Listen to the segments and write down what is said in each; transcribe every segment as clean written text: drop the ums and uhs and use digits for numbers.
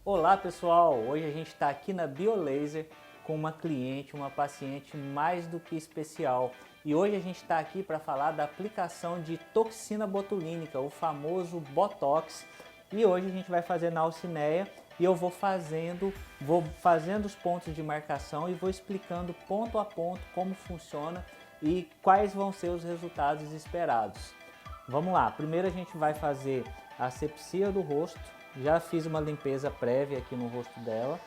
Olá pessoal, hoje a gente está aqui na BioLaser com uma cliente, uma paciente mais do que especial. E hoje a gente está aqui para falar da aplicação de toxina botulínica, o famoso Botox. E hoje a gente vai fazer na alcineia e eu vou fazendo os pontos de marcação e vou explicando ponto a ponto como funciona e quais vão ser os resultados esperados. Vamos lá, primeiro a gente vai fazer a asepsia do rosto. Já fiz uma limpeza prévia aqui no rosto dela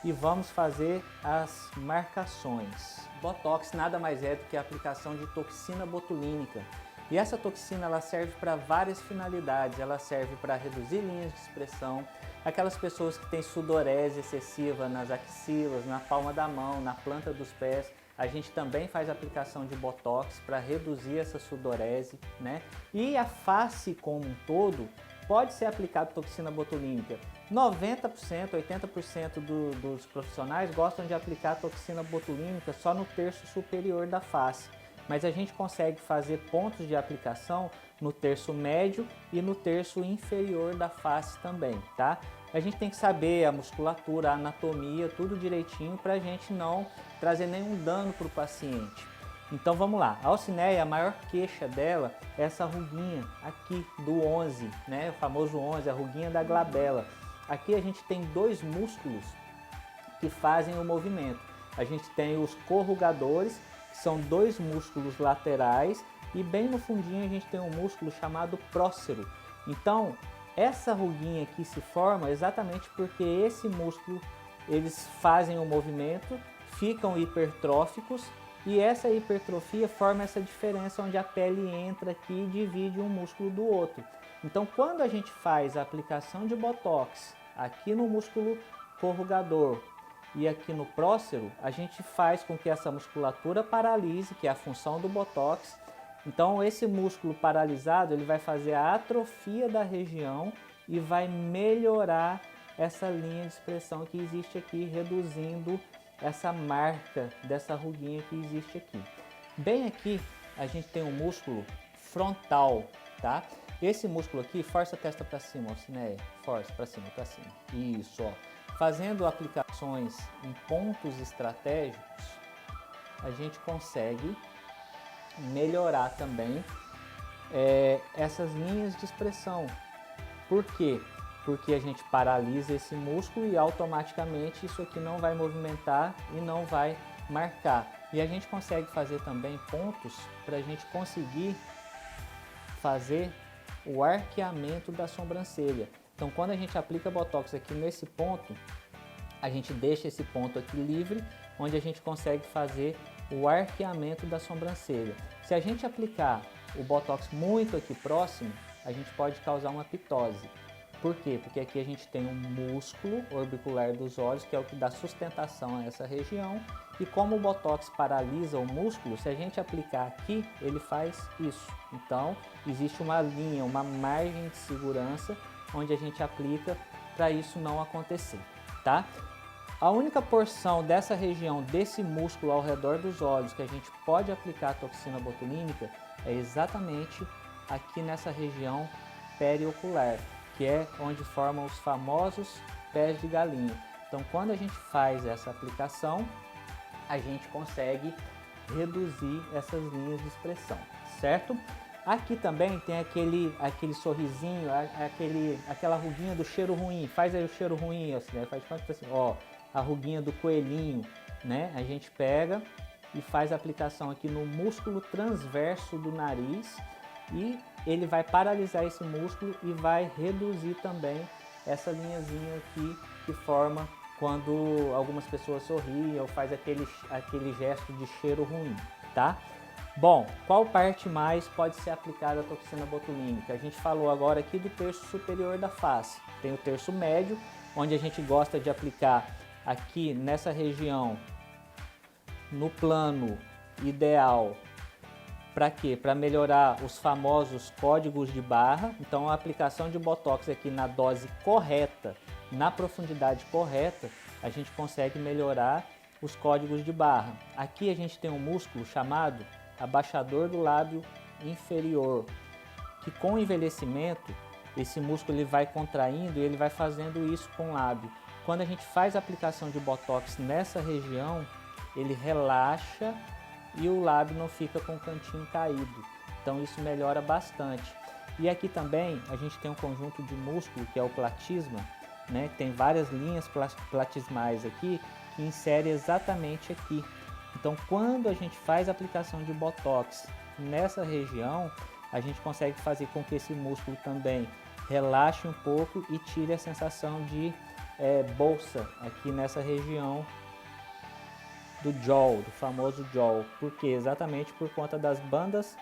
e vamos fazer as marcações. Botox nada mais é do que a aplicação de toxina botulínica. E essa toxina ela serve para várias finalidades. Ela serve para reduzir linhas de expressão, aquelas pessoas que têm sudorese excessiva nas axilas, na palma da mão, na planta dos pés. A gente também faz aplicação de Botox para reduzir essa sudorese, né? E a face como um todo pode ser aplicado toxina botulínica. 90%, 80% dos profissionais gostam de aplicar toxina botulínica só no terço superior da face. Mas a gente consegue fazer pontos de aplicação no terço médio e no terço inferior da face também, tá? A gente tem que saber a musculatura, a anatomia, tudo direitinho para a gente não trazer nenhum dano para o paciente. Então vamos lá, a alcineia, a maior queixa dela é essa ruguinha aqui do 11, né? O famoso 11, a ruguinha da glabela. Aqui a gente tem dois músculos que fazem o movimento. A gente tem os corrugadores, que são dois músculos laterais, e bem no fundinho a gente tem um músculo chamado prócero. Então, essa ruguinha aqui se forma exatamente porque esse músculo, eles fazem o movimento, ficam hipertróficos, e essa hipertrofia forma essa diferença onde a pele entra aqui e divide um músculo do outro. Então, quando a gente faz a aplicação de Botox aqui no músculo corrugador e aqui no prócero, a gente faz com que essa musculatura paralise, que é a função do Botox. Então, esse músculo paralisado, ele vai fazer a atrofia da região e vai melhorar essa linha de expressão que existe aqui, reduzindo essa marca dessa ruguinha que existe aqui. Bem aqui a gente tem um músculo frontal, tá? Esse músculo aqui, força a testa para cima, alcineia, força para cima, para cima. Isso, ó. Fazendo aplicações em pontos estratégicos, a gente consegue melhorar também essas linhas de expressão. Por quê? Porque a gente paralisa esse músculo e automaticamente isso aqui não vai movimentar e não vai marcar. E a gente consegue fazer também pontos para a gente conseguir fazer o arqueamento da sobrancelha. Então, quando a gente aplica Botox aqui nesse ponto, a gente deixa esse ponto aqui livre, onde a gente consegue fazer o arqueamento da sobrancelha. Se a gente aplicar o Botox muito aqui próximo, a gente pode causar uma ptose. Por quê? Porque aqui a gente tem um músculo orbicular dos olhos, que é o que dá sustentação a essa região, e como o Botox paralisa o músculo, se a gente aplicar aqui, ele faz isso. Então, existe uma linha, uma margem de segurança, onde a gente aplica para isso não acontecer, tá? A única porção dessa região, desse músculo ao redor dos olhos, que a gente pode aplicar a toxina botulínica, é exatamente aqui nessa região periocular, que é onde formam os famosos pés de galinha. Então, quando a gente faz essa aplicação, a gente consegue reduzir essas linhas de expressão, certo? Aqui também tem aquele sorrisinho, aquela ruguinha do cheiro ruim. Faz aí o cheiro ruim, assim, né? Faz assim, ó, a ruguinha do coelhinho, né? A gente pega e faz a aplicação aqui no músculo transverso do nariz e ele vai paralisar esse músculo e vai reduzir também essa linhazinha aqui que forma quando algumas pessoas sorriem ou faz aquele gesto de cheiro ruim, tá? Bom, qual parte mais pode ser aplicada a toxina botulínica? A gente falou agora aqui do terço superior da face. Tem o terço médio, onde a gente gosta de aplicar aqui nessa região, no plano ideal. Para quê? Para melhorar os famosos códigos de barra. Então, a aplicação de Botox aqui na dose correta, na profundidade correta, a gente consegue melhorar os códigos de barra. Aqui a gente tem um músculo chamado abaixador do lábio inferior, que com o envelhecimento esse músculo ele vai contraindo e ele vai fazendo isso com o lábio. Quando a gente faz a aplicação de Botox nessa região, ele relaxa e o lábio não fica com o cantinho caído. Então isso melhora bastante. E aqui também a gente tem um conjunto de músculo que é o platisma, né? Tem várias linhas platismais aqui que insere exatamente aqui. Então quando a gente faz a aplicação de Botox nessa região, a gente consegue fazer com que esse músculo também relaxe um pouco e tire a sensação de bolsa aqui nessa região do jaw, do famoso jaw. Por quê? Exatamente por conta das bandas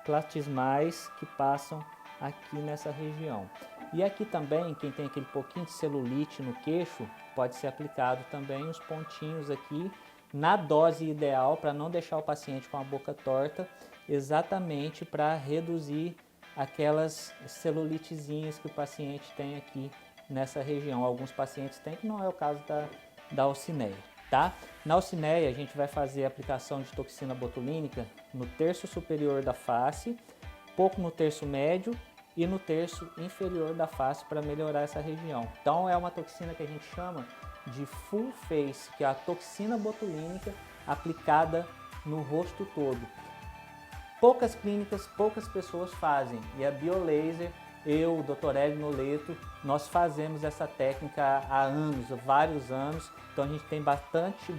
platismais que passam aqui nessa região. E aqui também, quem tem aquele pouquinho de celulite no queixo, pode ser aplicado também os pontinhos aqui na dose ideal para não deixar o paciente com a boca torta, exatamente para reduzir aquelas celulitezinhas que o paciente tem aqui nessa região. Alguns pacientes têm, que não é o caso da alcineia, tá? Na alcineia a gente vai fazer a aplicação de toxina botulínica no terço superior da face, pouco no terço médio e no terço inferior da face para melhorar essa região. Então é uma toxina que a gente chama de full face, que é a toxina botulínica aplicada no rosto todo. Poucas clínicas, poucas pessoas fazem, e a BioLaser, eu, o Dr. Hélio Noleto, nós fazemos essa técnica há anos, vários anos, então a gente tem bastante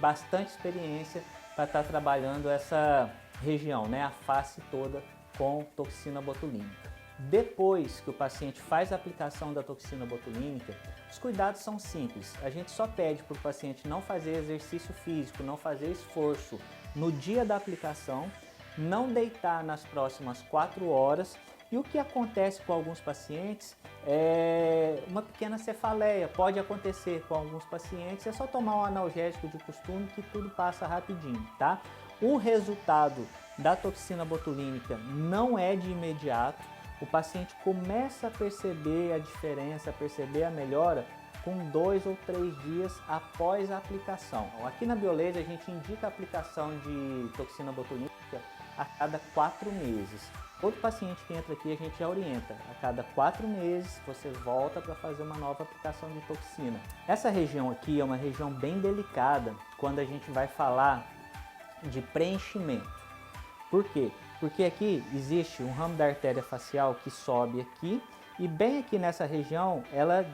experiência para estar trabalhando essa região, né, a face toda com toxina botulínica. Depois que o paciente faz a aplicação da toxina botulínica, os cuidados são simples. A gente só pede para o paciente não fazer exercício físico, não fazer esforço no dia da aplicação, não deitar nas próximas 4 horas. E o que acontece com alguns pacientes é uma pequena cefaleia. Pode acontecer com alguns pacientes, é só tomar um analgésico de costume que tudo passa rapidinho, tá? O resultado da toxina botulínica não é de imediato. O paciente começa a perceber a diferença, a perceber a melhora com 2 ou 3 dias após a aplicação. Aqui na BioLaser a gente indica a aplicação de toxina botulínica a cada 4 meses. Todo paciente que entra aqui a gente já orienta. A cada 4 meses você volta para fazer uma nova aplicação de toxina. Essa região aqui é uma região bem delicada quando a gente vai falar de preenchimento. Por quê? Porque aqui existe um ramo da artéria facial que sobe aqui e bem aqui nessa região ela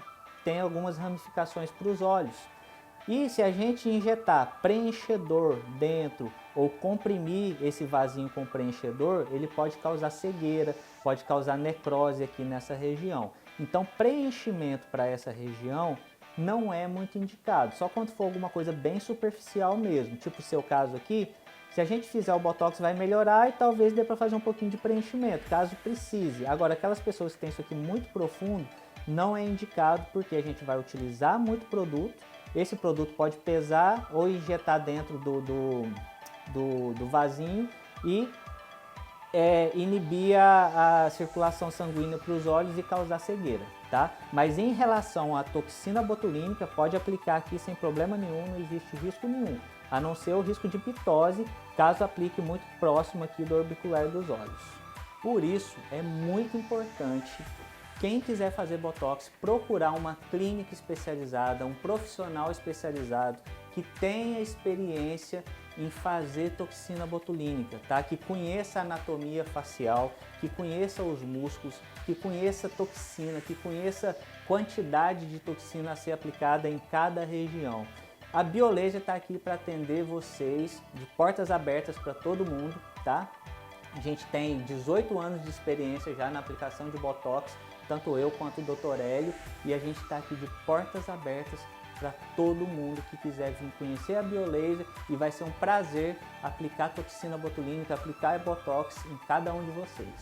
tem algumas ramificações para os olhos. E se a gente injetar preenchedor dentro ou comprimir esse vasinho com preenchedor, ele pode causar cegueira, pode causar necrose aqui nessa região. Então preenchimento para essa região não é muito indicado, só quando for alguma coisa bem superficial mesmo, tipo o seu caso aqui. Se a gente fizer o Botox vai melhorar e talvez dê para fazer um pouquinho de preenchimento, caso precise. Agora, aquelas pessoas que têm isso aqui muito profundo, não é indicado porque a gente vai utilizar muito produto. Esse produto pode pesar ou injetar dentro do vasinho e inibir a circulação sanguínea para os olhos e causar cegueira, tá? Mas em relação à toxina botulínica, pode aplicar aqui sem problema nenhum, não existe risco nenhum, a não ser o risco de pitose, caso aplique muito próximo aqui do orbicular dos olhos. Por isso, é muito importante, quem quiser fazer Botox, procurar uma clínica especializada, um profissional especializado que tenha experiência em fazer toxina botulínica, tá? Que conheça a anatomia facial, que conheça os músculos, que conheça toxina, que conheça quantidade de toxina a ser aplicada em cada região. A BioLaser está aqui para atender vocês, de portas abertas para todo mundo, tá? A gente tem 18 anos de experiência já na aplicação de Botox, tanto eu quanto o Dr. Hélio, e a gente está aqui de portas abertas para todo mundo que quiser vir conhecer a BioLaser, e vai ser um prazer aplicar toxina botulínica, aplicar Botox em cada um de vocês.